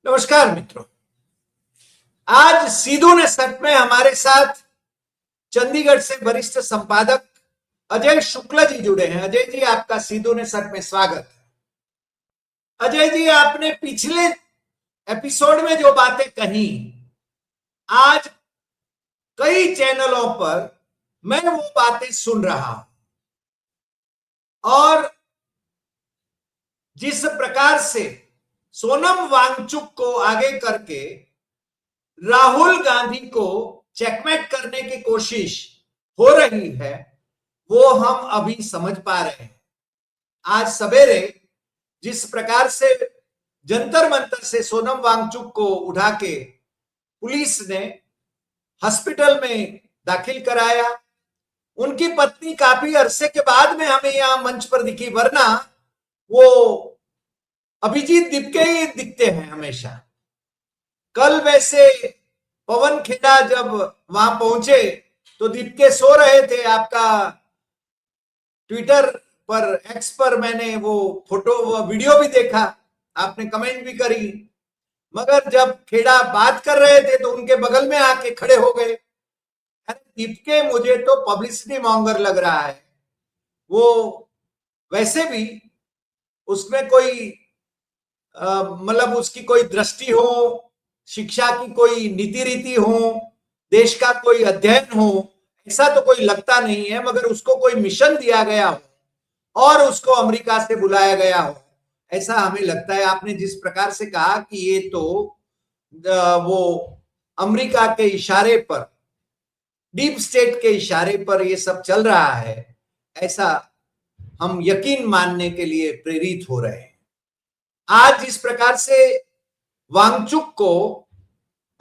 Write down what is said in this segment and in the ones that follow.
नमस्कार मित्रों। आज सीधू ने सट में हमारे साथ चंडीगढ़ से वरिष्ठ संपादक अजय शुक्ला जी जुड़े हैं। अजय जी, आपका सीधू ने सट में स्वागत है। अजय जी, आपने पिछले एपिसोड में जो बातें कही, आज कई चैनलों पर मैं वो बातें सुन रहा हूं और जिस प्रकार से सोनम वांगचुक को आगे करके राहुल गांधी को चेकमेट करने की कोशिश हो रही है, वो हम अभी समझ पा रहे हैं। आज सवेरे जिस प्रकार से जंतर मंतर से सोनम वांगचुक को उठा के पुलिस ने हॉस्पिटल में दाखिल कराया, उनकी पत्नी काफी अरसे के बाद में हमें यहां मंच पर दिखी, वरना वो अभिजीत दीपके ही दिखते हैं हमेशा। कल वैसे पवन खेड़ा जब वहां पहुंचे तो दीपके सो रहे थे। आपका ट्विटर पर, एक्स पर मैंने वो फोटो, वो वीडियो भी देखा, आपने कमेंट भी करी, मगर जब खेड़ा बात कर रहे थे तो उनके बगल में आके खड़े हो गए। दीपके मुझे तो पब्लिसिटी मॉन्गर लग रहा है। वो वैसे भी उसमें कोई मतलब उसकी कोई दृष्टि हो, शिक्षा की कोई नीति रीति हो, देश का कोई अध्ययन हो, ऐसा तो कोई लगता नहीं है। मगर उसको कोई मिशन दिया गया हो और उसको अमेरिका से बुलाया गया हो, ऐसा हमें लगता है। आपने जिस प्रकार से कहा कि ये तो वो अमेरिका के इशारे पर, डीप स्टेट के इशारे पर ये सब चल रहा है, ऐसा हम यकीन मानने के लिए प्रेरित हो रहे हैं। आज जिस प्रकार से वांगचुक को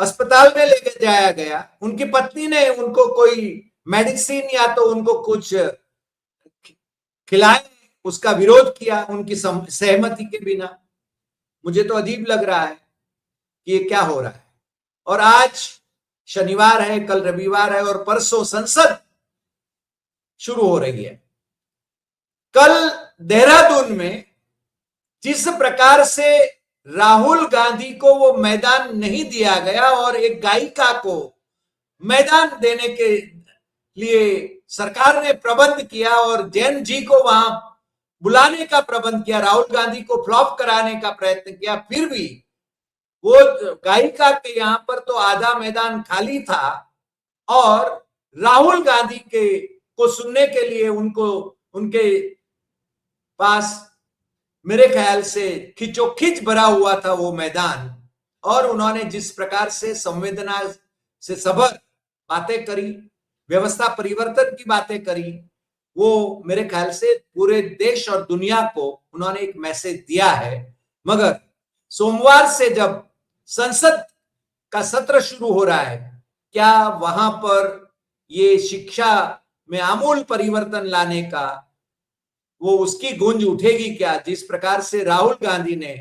अस्पताल में लेके जाया गया, उनकी पत्नी ने उनको कोई मेडिसिन या तो उनको कुछ खिलाए, उसका विरोध किया उनकी सहमति के बिना। मुझे तो अजीब लग रहा है कि ये क्या हो रहा है। और आज शनिवार है, कल रविवार है और परसों संसद शुरू हो रही है। कल देहरादून में जिस प्रकार से राहुल गांधी को वो मैदान नहीं दिया गया और एक गायिका को मैदान देने के लिए सरकार ने प्रबंध किया और जैन जी को वहां बुलाने का प्रबंध किया, राहुल गांधी को फ्लॉप कराने का प्रयत्न किया, फिर भी वो गायिका के यहां पर तो आधा मैदान खाली था और राहुल गांधी के को सुनने के लिए उनको, उनके पास मेरे ख्याल से खिंचोखिंच भरा हुआ था वो मैदान। और उन्होंने जिस प्रकार से संवेदना से सभर बातें करी, व्यवस्था परिवर्तन की बातें करी, वो मेरे ख्याल से पूरे देश और दुनिया को उन्होंने एक मैसेज दिया है। मगर सोमवार से जब संसद का सत्र शुरू हो रहा है, क्या वहां पर ये शिक्षा में आमूल परिवर्तन लाने का वो उसकी गूंज उठेगी क्या? जिस प्रकार से राहुल गांधी ने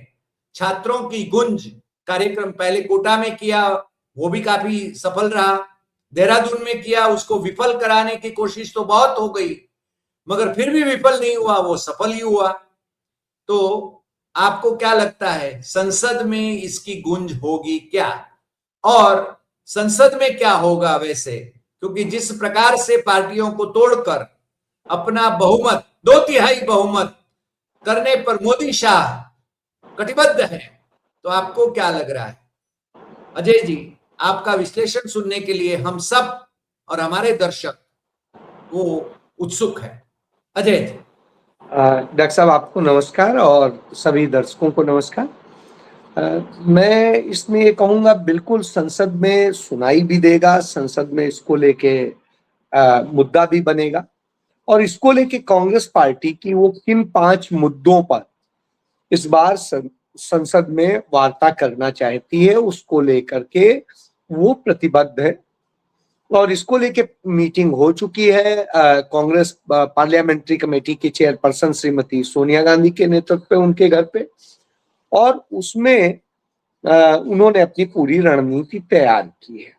छात्रों की गूंज कार्यक्रम पहले कोटा में किया, वो भी काफी सफल रहा, देहरादून में किया, उसको विफल कराने की कोशिश तो बहुत हो गई, मगर फिर भी विफल नहीं हुआ, वो सफल ही हुआ। तो आपको क्या लगता है, संसद में इसकी गूंज होगी क्या? और संसद में क्या होगा वैसे? क्योंकि जिस प्रकार से पार्टियों को तोड़कर अपना बहुमत, 2/3 बहुमत करने पर मोदी शाह कटिबद्ध है, तो आपको क्या लग रहा है? अजय जी, आपका विश्लेषण सुनने के लिए हम सब और हमारे दर्शक वो उत्सुक है। अजय जी। डॉक्टर साहब, आपको नमस्कार और सभी दर्शकों को नमस्कार। मैं इसमें ये कहूँगा, बिल्कुल संसद में सुनाई भी देगा, संसद में इसको लेके मुद्दा भी बनेगा और इसको लेके कांग्रेस पार्टी की वो किन 5 मुद्दों पर इस बार संसद में वार्ता करना चाहती है, उसको लेकर के वो प्रतिबद्ध है। और इसको लेके मीटिंग हो चुकी है। कांग्रेस पार्लियामेंट्री कमेटी की चेयरपर्सन श्रीमती सोनिया गांधी के नेतृत्व पे उनके घर पे, और उसमें उन्होंने अपनी पूरी रणनीति तैयार की है।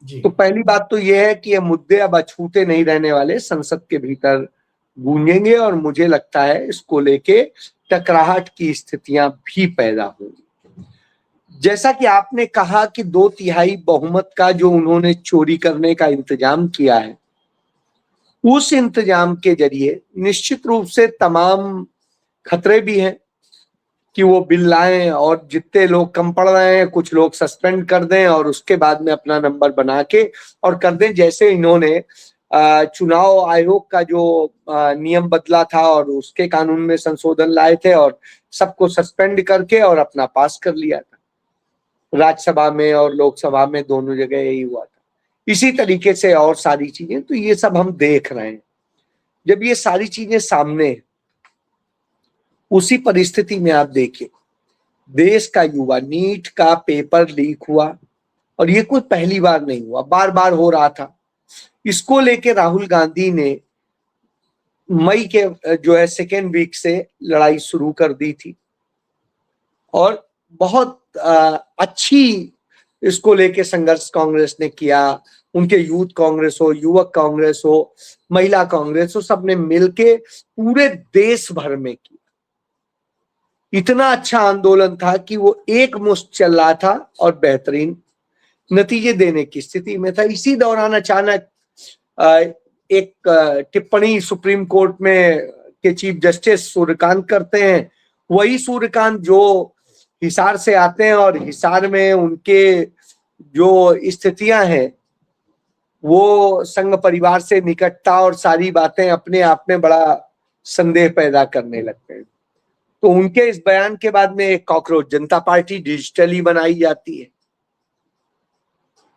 तो पहली बात तो यह है कि ये मुद्दे अब अछूते नहीं रहने वाले, संसद के भीतर गूंजेंगे और मुझे लगता है इसको लेके टकराहट की स्थितियां भी पैदा होंगी। जैसा कि आपने कहा कि 2/3 बहुमत का जो उन्होंने चोरी करने का इंतजाम किया है, उस इंतजाम के जरिए निश्चित रूप से तमाम खतरे भी हैं कि वो बिल लाएं और जितने लोग कम पड़ रहे हैं कुछ लोग सस्पेंड कर दें और उसके बाद में अपना नंबर बना के और कर दें, जैसे इन्होंने चुनाव आयोग का जो नियम बदला था और उसके कानून में संशोधन लाए थे और सबको सस्पेंड करके और अपना पास कर लिया था। राज्यसभा में और लोकसभा में दोनों जगह यही हुआ था। इसी तरीके से और सारी चीजें, तो ये सब हम देख रहे हैं। जब ये सारी चीजें सामने, उसी परिस्थिति में आप देखिए, देश का युवा, नीट का पेपर लीक हुआ और ये कोई पहली बार नहीं हुआ, बार बार हो रहा था। इसको लेके राहुल गांधी ने मई के जो है सेकेंड वीक से लड़ाई शुरू कर दी थी और बहुत अच्छी इसको लेके संघर्ष कांग्रेस ने किया। उनके यूथ कांग्रेस हो, युवक कांग्रेस हो, महिला कांग्रेस हो, सबने मिलके पूरे देश भर में किया। इतना अच्छा आंदोलन था कि वो एक मुश्त चल रहा था और बेहतरीन नतीजे देने की स्थिति में था। इसी दौरान अचानक एक टिप्पणी सुप्रीम कोर्ट में के चीफ जस्टिस सूर्यकांत करते हैं। वही सूर्यकांत जो हिसार से आते हैं और हिसार में उनके जो स्थितियां हैं वो संघ परिवार से निकटता और सारी बातें अपने आप में बड़ा संदेह पैदा करने लगते हैं। तो उनके इस बयान के बाद में एक कॉकरोच जनता पार्टी डिजिटली बनाई जाती है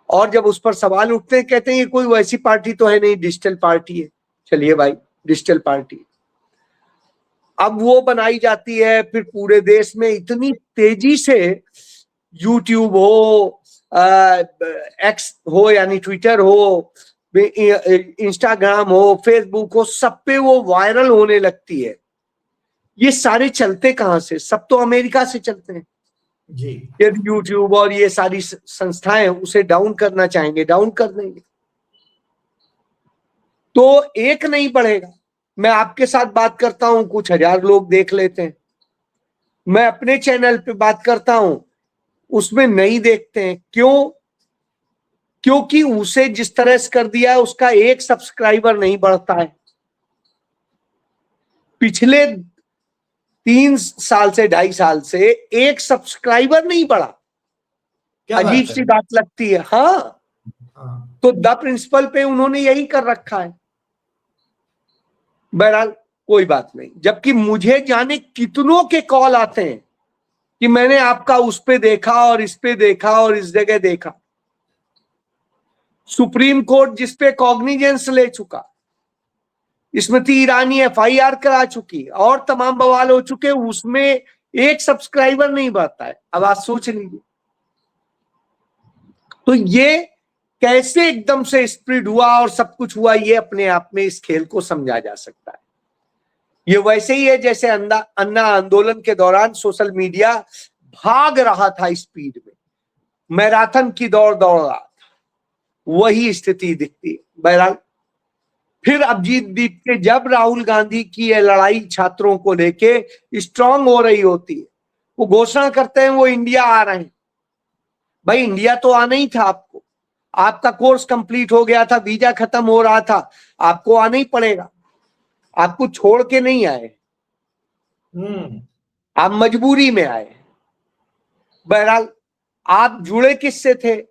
और जब उस पर सवाल उठते हैं, कहते हैं ये कोई वैसी पार्टी तो है नहीं, डिजिटल पार्टी है। चलिए भाई, डिजिटल पार्टी अब वो बनाई जाती है। फिर पूरे देश में इतनी तेजी से यूट्यूब हो, एक्स हो यानी ट्विटर हो, इंस्टाग्राम हो, फेसबुक हो, सब पे वो वायरल होने लगती है। ये सारे चलते कहां से? सब तो अमेरिका से चलते हैं जी। यदि यूट्यूब और ये सारी संस्थाएं उसे डाउन करना चाहेंगे, डाउन कर देंगे, तो एक नहीं बढ़ेगा। मैं आपके साथ बात करता हूं, कुछ हजार लोग देख लेते हैं। मैं अपने चैनल पे बात करता हूं, उसमें नहीं देखते हैं। क्यों? क्योंकि उसे जिस तरह से कर दिया है उसका एक सब्सक्राइबर नहीं बढ़ता है। पिछले 3 साल से 2.5 साल से एक सब्सक्राइबर नहीं बढ़ा। अजीब सी बात लगती है। हाँ, तो द प्रिंसिपल पे उन्होंने यही कर रखा है। बहरहाल कोई बात नहीं, जबकि मुझे जाने कितनों के कॉल आते हैं कि मैंने आपका उस पे देखा और इस पे देखा और इस जगह देखा। सुप्रीम कोर्ट जिस पे कॉग्निजेंस ले चुका, स्मृति ईरानी FIR करा चुकी और तमाम बवाल हो चुके, उसमें एक सब्सक्राइबर नहीं बढ़ता है। अब आप सोच लीजिए, तो ये कैसे एकदम से स्प्रेड हुआ और सब कुछ हुआ, ये अपने आप में इस खेल को समझा जा सकता है। ये वैसे ही है जैसे अन्ना आंदोलन के दौरान सोशल मीडिया भाग रहा था स्पीड में, मैराथन की दौड़ दौड़ रहा था, वही स्थिति दिखती है। बहरहाल फिर अभिजीत दीप के जब राहुल गांधी की ये लड़ाई छात्रों को लेके स्ट्रांग हो रही होती है, वो घोषणा करते हैं वो इंडिया आ रहे हैं। भाई इंडिया तो आना ही था आपको, आपका कोर्स कंप्लीट हो गया था, वीजा खत्म हो रहा था, आपको आना ही पड़ेगा। आपको छोड़ के नहीं आए, आप मजबूरी में आए। बहरहाल आप जुड़े किससे थे?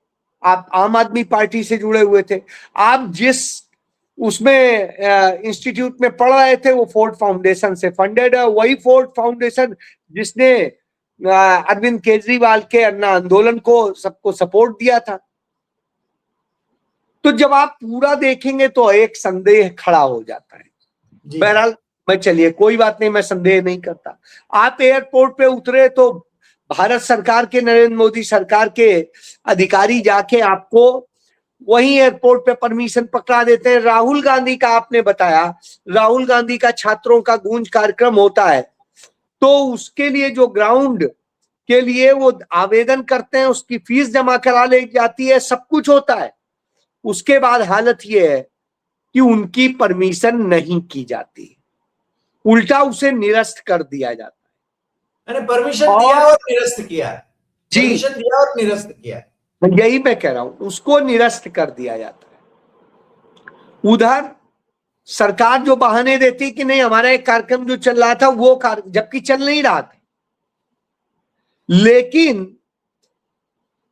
आप आम आदमी पार्टी से जुड़े हुए थे। आप जिस उसमें इंस्टीट्यूट में पढ़ रहे थे वो फोर्ड फाउंडेशन से फंडेड है। वही फोर्ड फाउंडेशन जिसने अरविंद केजरीवाल के अन्ना आंदोलन को सबको सपोर्ट दिया था। तो जब आप पूरा देखेंगे तो एक संदेह खड़ा हो जाता है। बहरहाल मैं, चलिए कोई बात नहीं, मैं संदेह नहीं करता। आप एयरपोर्ट पे उतरे तो भारत सरकार के, नरेंद्र मोदी सरकार के अधिकारी जाके आपको वहीं एयरपोर्ट पे परमिशन पकड़ा देते हैं। राहुल गांधी का आपने बताया, राहुल गांधी का छात्रों का गूंज कार्यक्रम होता है तो उसके लिए जो ग्राउंड के लिए वो आवेदन करते हैं, उसकी फीस जमा करा ली जाती है, सब कुछ होता है। उसके बाद हालत ये है कि उनकी परमिशन नहीं की जाती, उल्टा उसे निरस्त कर दिया जाता है। परमिशन दिया और निरस्त किया। जी, परमिशन दिया और निरस्त किया। यही मैं कह रहा हूं, उसको निरस्त कर दिया जाता है। उधर सरकार जो बहाने देती कि नहीं हमारा एक कार्यक्रम जो चल रहा था वो जबकि चल नहीं रहा था, लेकिन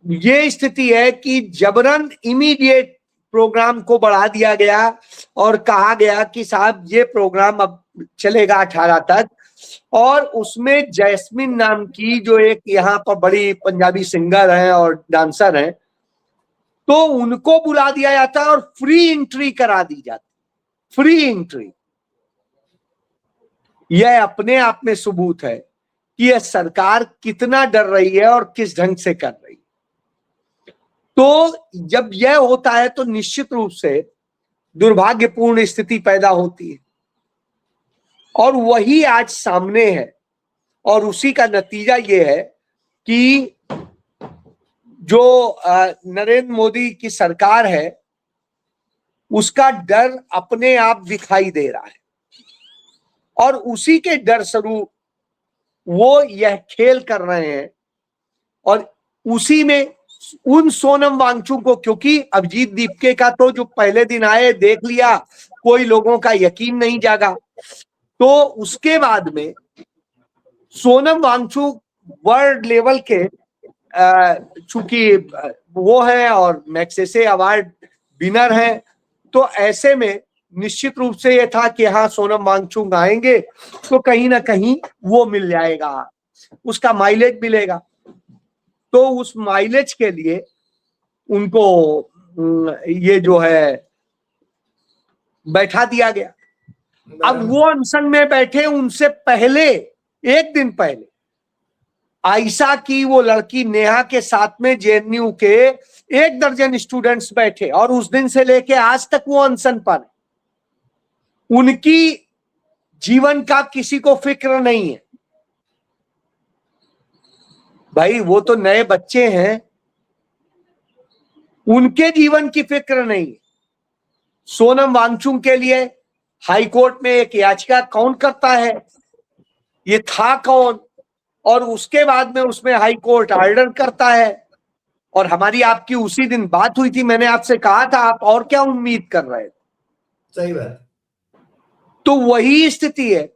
ये स्थिति है कि जबरन इमीडिएट प्रोग्राम को बढ़ा दिया गया और कहा गया कि साहब ये प्रोग्राम अब चलेगा 18 तक, और उसमें जैस्मिन नाम की जो एक यहाँ पर बड़ी पंजाबी सिंगर है और डांसर है, तो उनको बुला दिया जाता है और फ्री एंट्री करा दी जाती, फ्री एंट्री। यह अपने आप में सबूत है कि यह सरकार कितना डर रही है और किस ढंग से कर रही है। तो जब यह होता है तो निश्चित रूप से दुर्भाग्यपूर्ण स्थिति पैदा होती है, और वही आज सामने है। और उसी का नतीजा यह है कि जो नरेंद्र मोदी की सरकार है उसका डर अपने आप दिखाई दे रहा है, और उसी के डर स्वरूप वो यह खेल कर रहे हैं। और उसी में उन सोनम वांगचुक को, क्योंकि अभिजीत दीपके का तो जो पहले दिन आए देख लिया, कोई लोगों का यकीन नहीं जागा, तो उसके बाद में सोनम वांगचुक वर्ल्ड लेवल के चूंकि वो है और मैग्सेसे अवार्ड विनर है, तो ऐसे में निश्चित रूप से ये था कि हाँ सोनम वांगचुक आएंगे तो कहीं ना कहीं वो मिल जाएगा, उसका माइलेज मिलेगा। तो उस माइलेज के लिए उनको ये जो है बैठा दिया गया। अब वो अनशन में बैठे, उनसे पहले एक दिन पहले आयशा की वो लड़की नेहा के साथ में जेएनयू के 1 दर्जन स्टूडेंट्स बैठे, और उस दिन से लेके आज तक वो अनशन पर। उनकी जीवन का किसी को फिक्र नहीं है भाई, वो तो नए बच्चे हैं, उनके जीवन की फिक्र नहीं है। सोनम वांगचुक के लिए हाई कोर्ट में एक याचिका कौन करता है, ये था कौन, और उसके बाद में उसमें हाई कोर्ट ऑर्डर करता है। और हमारी आपकी उसी दिन बात हुई थी, मैंने आपसे कहा था आप और क्या उम्मीद कर रहे थे। सही बात। तो वही स्थिति है,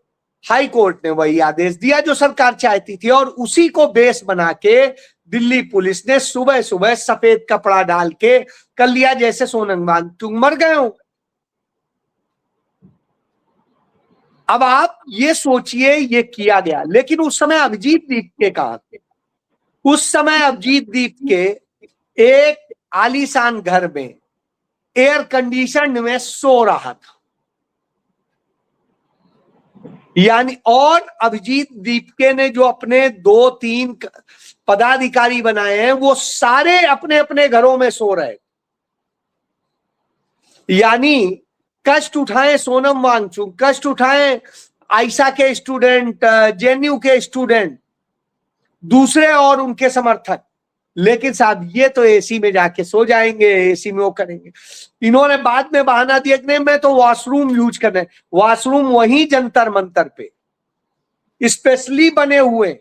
हाई कोर्ट ने वही आदेश दिया जो सरकार चाहती थी, और उसी को बेस बना के दिल्ली पुलिस ने सुबह सुबह सफेद कपड़ा डाल के कर लिया जैसे सोनम वांगचुक मर गए हो। अब आप ये सोचिए ये किया गया, लेकिन उस समय अभिजीत दीपके कहां थे? उस समय अभिजीत दीपके एक आलीशान घर में एयर कंडीशन में सो रहा था, यानी, और अभिजीत दीपके ने जो अपने 2-3 पदाधिकारी बनाए हैं वो सारे अपने अपने घरों में सो रहे, यानी कष्ट उठाए सोनम वांगचुक, कष्ट उठाए आयशा के स्टूडेंट, जेएनयू के स्टूडेंट, दूसरे और उनके समर्थक, लेकिन साहब ये तो एसी में जाके सो जाएंगे, एसी में वो करेंगे। इन्होंने बाद में बहाना दिया कि नहीं मैं तो वॉशरूम यूज करने, वॉशरूम वही जंतर मंतर पे स्पेशली बने हुए,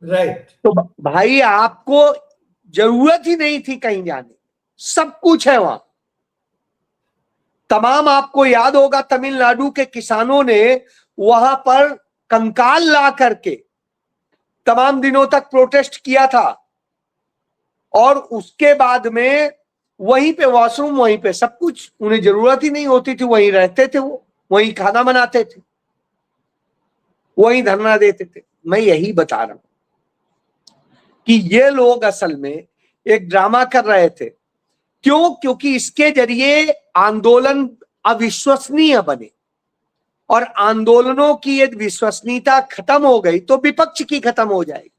राइट। तो भाई आपको जरूरत ही नहीं थी कहीं जाने, सब कुछ है वहां। तमाम, आपको याद होगा तमिलनाडु के किसानों ने वहां पर कंकाल ला करके तमाम दिनों तक प्रोटेस्ट किया था, और उसके बाद में वहीं पे वॉशरूम, वहीं पे सब कुछ, उन्हें जरूरत ही नहीं होती थी, वहीं रहते थे, वो वहीं खाना बनाते थे, वहीं धरना देते थे। मैं यही बता रहा हूं कि ये लोग असल में एक ड्रामा कर रहे थे। क्यों? क्योंकि इसके जरिए आंदोलन अविश्वसनीय बने, और आंदोलनों की यदि विश्वसनीयता खत्म हो गई तो विपक्ष की खत्म हो जाएगी।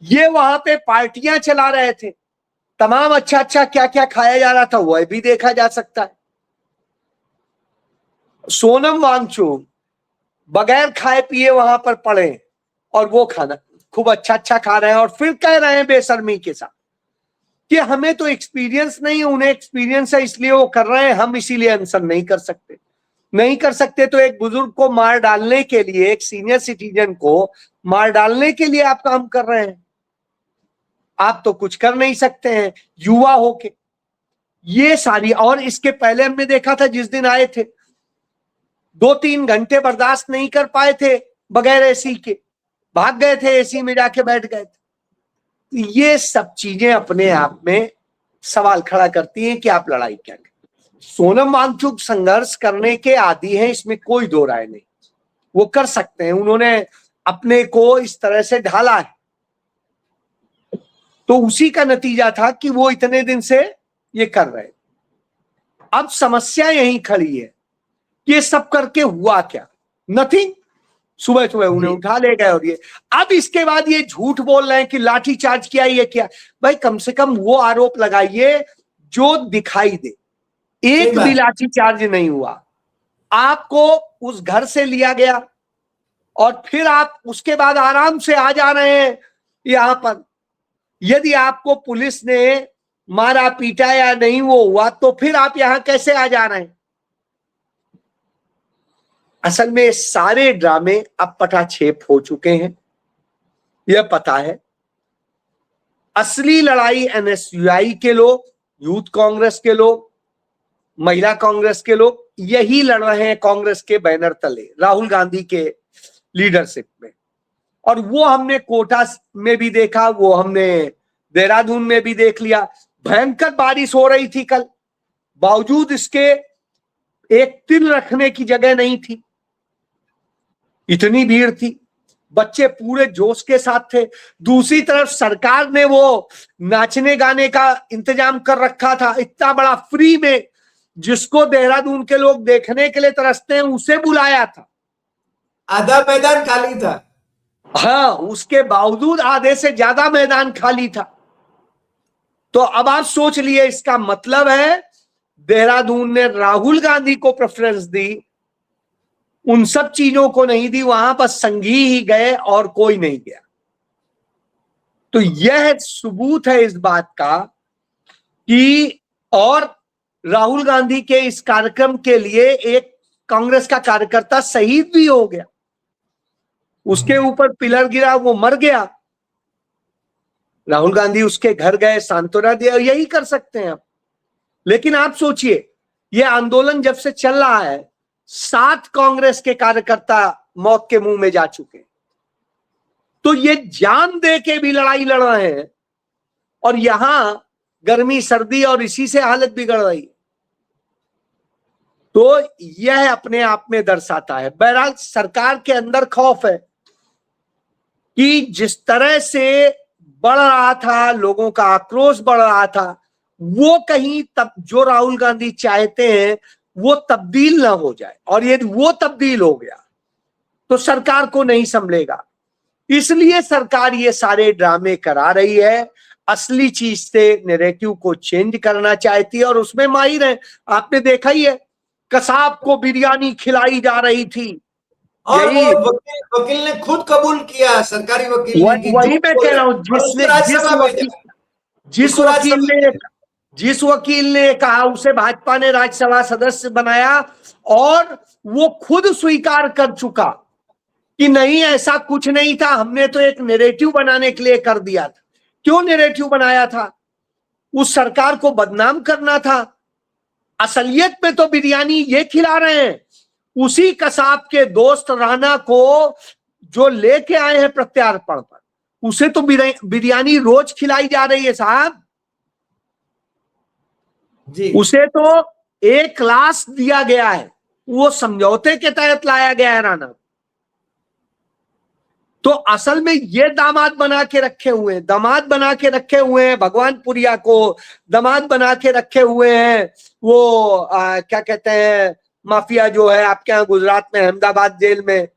ये वहां पे पार्टियां चला रहे थे, तमाम अच्छा अच्छा क्या क्या खाया जा रहा था वह भी देखा जा सकता है। सोनम वांगचुक बगैर खाए पिए वहां पर पड़े, और वो खाना खूब अच्छा अच्छा खा रहे हैं, और फिर कह रहे हैं बेशर्मी के साथ कि हमें तो एक्सपीरियंस नहीं है, उन्हें एक्सपीरियंस है इसलिए वो कर रहे हैं, हम इसीलिए अनशन नहीं कर सकते। नहीं कर सकते तो एक बुजुर्ग को मार डालने के लिए, एक सीनियर सिटीजन को मार डालने के लिए आप काम कर रहे हैं। आप तो कुछ कर नहीं सकते हैं युवा होके। ये सारी, और इसके पहले हमने देखा था जिस दिन आए थे 2-3 घंटे बर्दाश्त नहीं कर पाए थे बगैर एसी के, भाग गए थे, एसी में जाके बैठ गए थे। तो ये सब चीजें अपने आप में सवाल खड़ा करती हैं कि आप लड़ाई क्या करें। सोनम वांगचुक संघर्ष करने के आदी हैं, इसमें कोई दो राय नहीं। वो कर सकते हैं, उन्होंने अपने को इस तरह से ढाला है, तो उसी का नतीजा था कि वो इतने दिन से ये कर रहे। अब समस्या यही खड़ी है, ये सब करके हुआ क्या? नथिंग। सुबह सुबह उन्हें उठा ले गए और ये अब इसके बाद ये झूठ बोल रहे हैं कि लाठी चार्ज किया, ये क्या। भाई कम से कम वो आरोप लगाइए जो दिखाई दे। एक भी लाठी चार्ज नहीं हुआ। आपको उस घर से लिया गया और फिर आप उसके बाद आराम से आ जा रहे हैं यहां पर। यदि आपको पुलिस ने मारा पीटा या नहीं वो हुआ तो फिर आप यहां कैसे आ जा रहे हैं? असल में सारे ड्रामे अब पटाक्षेप हो चुके हैं, यह पता है। असली लड़ाई एनएसयूआई के लोग, यूथ कांग्रेस के लोग, महिला कांग्रेस के लोग यही लड़ रहे हैं कांग्रेस के बैनर तले, राहुल गांधी के लीडरशिप में। और वो हमने कोटा में भी देखा, वो हमने देहरादून में भी देख लिया। भयंकर बारिश हो रही थी कल, बावजूद इसके एक तिल रखने की जगह नहीं थी, इतनी भीड़ थी, बच्चे पूरे जोश के साथ थे। दूसरी तरफ सरकार ने वो नाचने गाने का इंतजाम कर रखा था, इतना बड़ा फ्री में, जिसको देहरादून के लोग देखने के लिए तरसते हैं उसे बुलाया था। आधा मैदान खाली था। हाँ, उसके बावजूद आधे से ज्यादा मैदान खाली था। तो अब आप सोच लिए, इसका मतलब है देहरादून ने राहुल गांधी को प्रेफरेंस दी, उन सब चीजों को नहीं दी, वहां पर संघी ही गए और कोई नहीं गया। तो यह सबूत है इस बात का कि, और राहुल गांधी के इस कार्यक्रम के लिए एक कांग्रेस का कार्यकर्ता शहीद भी हो गया, उसके ऊपर पिलर गिरा, वो मर गया। राहुल गांधी उसके घर गए, सांत्वना दिया, यही कर सकते हैं आप। लेकिन आप सोचिए, ये आंदोलन जब से चल रहा है 7 कांग्रेस के कार्यकर्ता मौत के मुंह में जा चुके, तो ये जान दे के भी लड़ाई लड़ रहे हैं, और यहां गर्मी सर्दी और इसी से हालत बिगड़ रही है। तो यह अपने आप में दर्शाता है। बहरहाल सरकार के अंदर खौफ है कि जिस तरह से बढ़ रहा था, लोगों का आक्रोश बढ़ रहा था, वो कहीं तब जो राहुल गांधी चाहते हैं वो तब्दील ना हो जाए, और यदि वो तब्दील हो गया तो सरकार को नहीं संभलेगा। इसलिए सरकार ये सारे ड्रामे करा रही है, असली चीज से नैरेटिव को चेंज करना चाहती है, और उसमें माहिर है। आपने देखा ही है, कसाब को बिरयानी खिलाई जा रही थी, और वो वकील ने खुद कबूल किया, सरकारी वकील ने, वही मैं कह रहा हूं, जिस वकील ने कहा उसे भाजपा ने राज्यसभा सदस्य बनाया, और वो खुद स्वीकार कर चुका कि नहीं ऐसा कुछ नहीं था, हमने तो एक नैरेटिव बनाने के लिए कर दिया था। क्यों नैरेटिव बनाया था? उस सरकार को बदनाम करना था। असलियत में तो बिरयानी ये खिला रहे हैं उसी कसाब के दोस्त राणा को, जो लेके आए हैं प्रत्यार्पण पर, उसे तो बिरयानी रोज खिलाई जा रही है साहब जी। उसे तो 1 लाख दिया गया है, वो समझौते के तहत लाया गया है राणा। तो असल में ये दामाद बना के रखे हुए हैं, भगवानपुरिया को दामाद बना के रखे हुए हैं। वो क्या कहते हैं, माफिया जो है आपके यहाँ गुजरात में अहमदाबाद जेल में,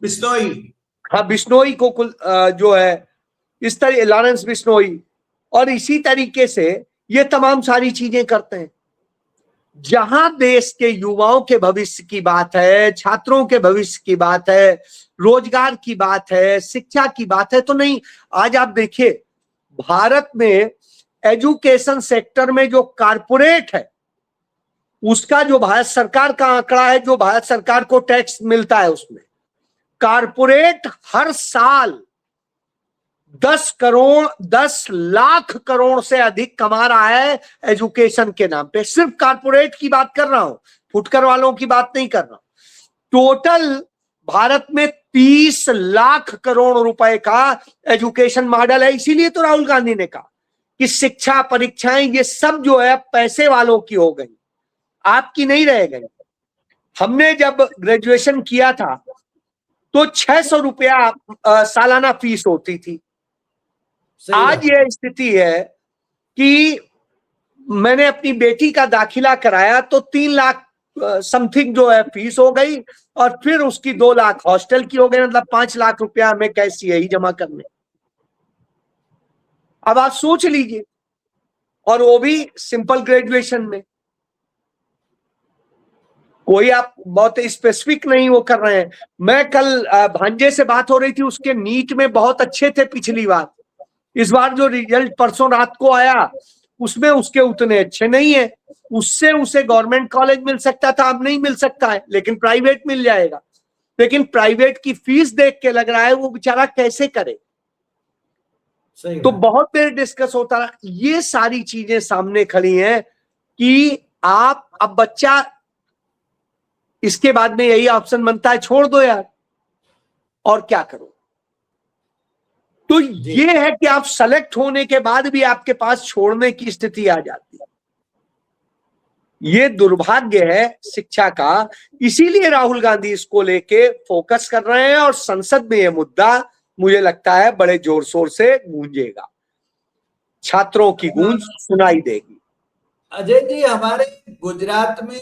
बिश्नोई, हाँ बिश्नोई को जो है इस तरह, लॉरेंस बिश्नोई, और इसी तरीके से ये तमाम सारी चीजें करते हैं। जहां देश के युवाओं के भविष्य की बात है, छात्रों के भविष्य की बात है, रोजगार की बात है, शिक्षा की बात है, तो नहीं। आज आप देखिए, भारत में एजुकेशन सेक्टर में जो कारपोरेट है, उसका जो भारत सरकार का आंकड़ा है, जो भारत सरकार को टैक्स मिलता है, उसमें कारपोरेट हर साल 10 लाख करोड़ से अधिक कमा रहा है एजुकेशन के नाम पे। सिर्फ कारपोरेट की बात कर रहा हूं, फुटकर वालों की बात नहीं कर रहा हूं। टोटल भारत में 30 लाख करोड़ रुपए का एजुकेशन मॉडल है। इसीलिए तो राहुल गांधी ने कहा कि शिक्षा, परीक्षाएं, ये सब जो है पैसे वालों की हो गई, आपकी नहीं रह गई। हमने जब ग्रेजुएशन किया था तो 600 रुपया सालाना फीस होती थी। आज यह स्थिति है कि मैंने अपनी बेटी का दाखिला कराया तो 3 लाख समथिंग जो है फीस हो गई, और फिर उसकी 2 लाख हॉस्टल की हो गई, मतलब 5 लाख रुपया हमें कैसी है ही जमा करने। अब आप सोच लीजिए, और वो भी सिंपल ग्रेजुएशन में। कोई आप बहुत स्पेसिफिक नहीं वो कर रहे हैं। मैं कल भांजे से बात हो रही थी, उसके नीट में बहुत अच्छे थे पिछली बार। इस बार जो रिजल्ट परसों रात को आया उसमें उसके उतने अच्छे नहीं है। उससे उसे गवर्नमेंट कॉलेज मिल सकता था, अब नहीं मिल सकता है, लेकिन प्राइवेट मिल जाएगा। लेकिन प्राइवेट की फीस देख के लग रहा है वो बेचारा कैसे करे। तो बहुत देर डिस्कस होता रहा। ये सारी चीजें सामने खड़ी हैं कि आप अब बच्चा, इसके बाद में यही ऑप्शन बनता है, छोड़ दो यार, और क्या करो। तो ये है कि आप सेलेक्ट होने के बाद भी आपके पास छोड़ने की स्थिति आ जाती है। ये दुर्भाग्य है शिक्षा का। इसीलिए राहुल गांधी इसको लेके फोकस कर रहे हैं, और संसद में ये मुद्दा मुझे लगता है बड़े जोर शोर से गूंजेगा, छात्रों की गूंज सुनाई देगी। अजय जी, हमारे गुजरात में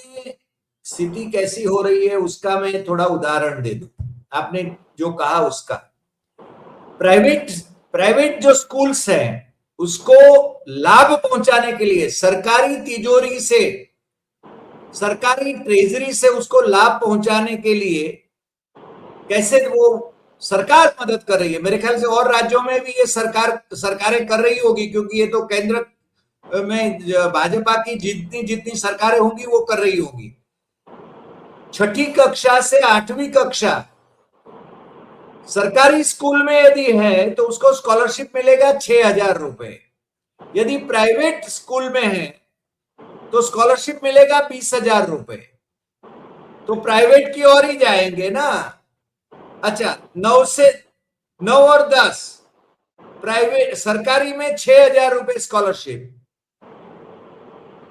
स्थिति कैसी हो रही है उसका मैं थोड़ा उदाहरण दे दूं। आपने जो कहा उसका, प्राइवेट जो स्कूल्स हैं उसको लाभ पहुंचाने के लिए सरकारी तिजोरी से, सरकारी ट्रेजरी से उसको लाभ पहुंचाने के लिए कैसे वो सरकार मदद कर रही है। मेरे ख्याल से और राज्यों में भी ये सरकारें कर रही होगी, क्योंकि ये तो केंद्र में भाजपा की जितनी सरकारें होंगी वो कर रही होंगी। 6ठी कक्षा से 8वीं कक्षा सरकारी स्कूल में यदि है तो उसको स्कॉलरशिप मिलेगा 6,000 रुपए। यदि प्राइवेट स्कूल में है तो स्कॉलरशिप मिलेगा 20,000 रुपए। तो प्राइवेट की ओर ही जाएंगे ना। अच्छा, 9 और 10 प्राइवेट, सरकारी में 6,000 रुपए स्कॉलरशिप,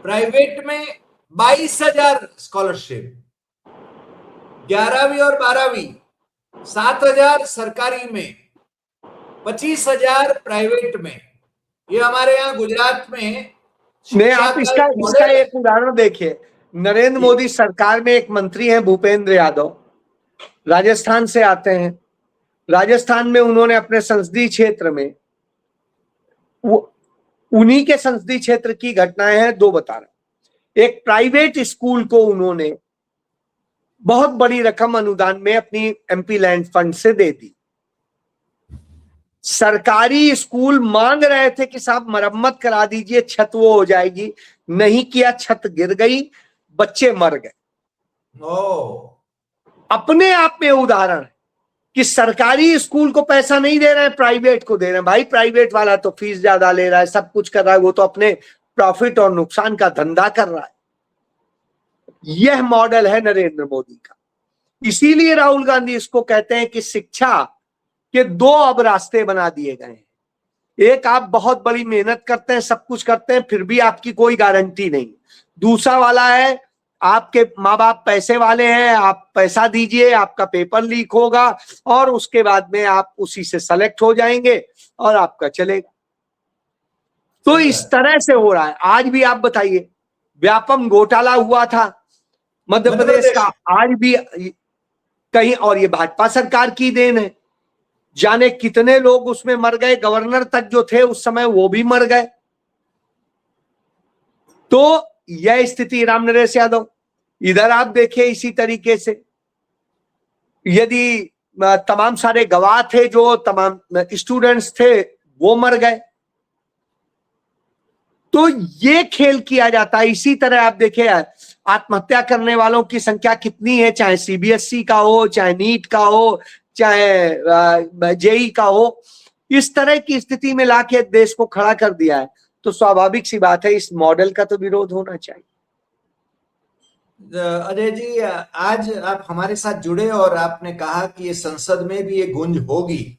प्राइवेट में 22,000 स्कॉलरशिप, 11वीं और 12वीं 7,000 सरकारी में, 25,000 प्राइवेट में। ये हमारे यहाँ गुजरात में आप इसका एक उदाहरण देखिए। नरेंद्र मोदी सरकार में एक मंत्री हैं भूपेंद्र यादव, राजस्थान से आते हैं। राजस्थान में उन्होंने अपने संसदीय क्षेत्र में, उन्हीं के संसदीय क्षेत्र की घटनाएं हैं, 2 बता रहा। एक प्राइवेट स्कूल को उन्होंने बहुत बड़ी रकम अनुदान में अपनी एमपी लैंड फंड से दे दी। सरकारी स्कूल मांग रहे थे कि साहब मरम्मत करा दीजिए, छत वो हो जाएगी, नहीं किया, छत गिर गई, बच्चे मर गए। अपने आप में उदाहरण है कि सरकारी स्कूल को पैसा नहीं दे रहे हैं, प्राइवेट को दे रहे हैं। भाई प्राइवेट वाला तो फीस ज्यादा ले रहा है, सब कुछ कर रहा है, वो तो अपने प्रॉफिट और नुकसान का धंधा कर रहा है। यह मॉडल है नरेंद्र मोदी का। इसीलिए राहुल गांधी इसको कहते हैं कि शिक्षा के 2 अब रास्ते बना दिए गए हैं। एक, आप बहुत बड़ी मेहनत करते हैं, सब कुछ करते हैं, फिर भी आपकी कोई गारंटी नहीं। दूसरा वाला है, आपके माँ बाप पैसे वाले हैं, आप पैसा दीजिए, आपका पेपर लीक होगा और उसके बाद में आप उसी से सेलेक्ट हो जाएंगे और आपका चलेगा। तो इस तरह से हो रहा है। आज भी आप बताइए, व्यापम घोटाला हुआ था मध्य प्रदेश का, आज भी कहीं, और ये भाजपा सरकार की देन है। जाने कितने लोग उसमें मर गए, गवर्नर तक जो थे उस समय वो भी मर गए। तो यह स्थिति रामनरेश यादव, इधर आप देखिए इसी तरीके से, यदि तमाम सारे गवाह थे, जो तमाम स्टूडेंट्स थे, वो मर गए। तो ये खेल किया जाता है। इसी तरह आप देखिए आत्महत्या करने वालों की संख्या कितनी है, चाहे सीबीएसई का हो, चाहे नीट का हो, चाहे जेई का हो, इस तरह की स्थिति में लाके देश को खड़ा कर दिया है, तो स्वाभाविक सी बात है इस मॉडल का तो विरोध होना चाहिए। अजय जी, आज आप हमारे साथ जुड़े और आपने कहा कि ये संसद में भी ये गूंज होगी,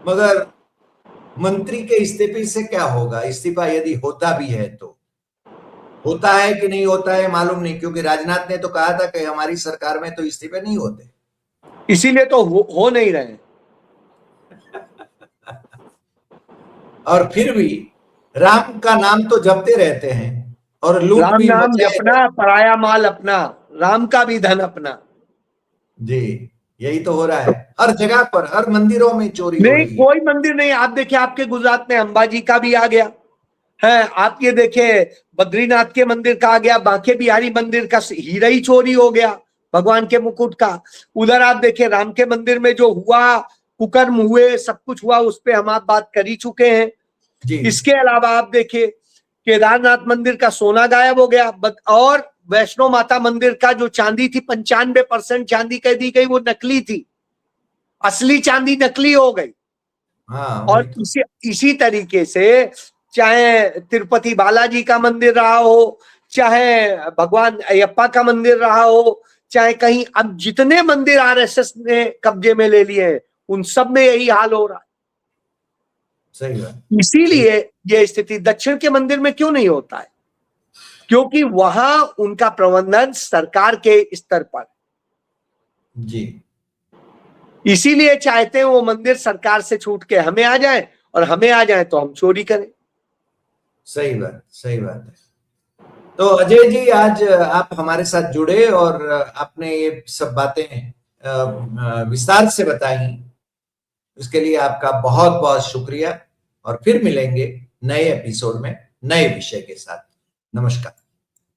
मगर मंत्री के इस्तीफे से क्या होगा? इस्तीफा यदि होता भी है तो होता है कि नहीं होता है मालूम नहीं, क्योंकि राजनाथ ने तो कहा था कि हमारी सरकार में तो इस्तीफे नहीं होते, इसीलिए तो हो नहीं रहे। और फिर भी राम का नाम तो जपते रहते हैं और लूट राम भी नाम मचाए। जपना, पराया माल अपना, राम का भी धन अपना। जी, यही तो हो रहा है, हर जगह पर, हर मंदिरों में चोरी हो नहीं, रही है। कोई मंदिर नहीं। आप देखिए, आपके गुजरात में अंबाजी का भी आ गया है, आप ये देखिए बद्रीनाथ के मंदिर का आ गया, बांके बिहारी मंदिर का हीरा ही चोरी हो गया, भगवान के मुकुट का। उधर आप देखिए राम के मंदिर में जो हुआ, कुकर्म हुए, सब कुछ हुआ, उस पे हम आप बात कर ही चुके हैं। जी, इसके अलावा आप देखिए केदारनाथ मंदिर का सोना गायब हो गया, और वैष्णो माता मंदिर का जो चांदी थी, 95% चांदी कह दी गई वो नकली थी, असली चांदी नकली हो गई। हाँ वही और तो। इसी तरीके से चाहे तिरुपति बालाजी का मंदिर रहा हो, चाहे भगवान अयप्पा का मंदिर रहा हो, चाहे कहीं, अब जितने मंदिर आरएसएस ने कब्जे में ले लिए हैं, उन सब में यही हाल हो रहा है। सही बात। इसीलिए ये स्थिति दक्षिण के मंदिर में क्यों नहीं होता है? क्योंकि वहां उनका प्रबंधन सरकार के स्तर पर, जी, इसीलिए चाहते हैं वो मंदिर सरकार से छूट के हमें आ जाए, और हमें आ जाए तो हम चोरी करें। सही बात, सही बात है। तो अजय जी, आज आप हमारे साथ जुड़े और आपने ये सब बातें विस्तार से बताई, उसके लिए आपका बहुत बहुत शुक्रिया। और फिर मिलेंगे नए एपिसोड में नए विषय के साथ। नमस्कार।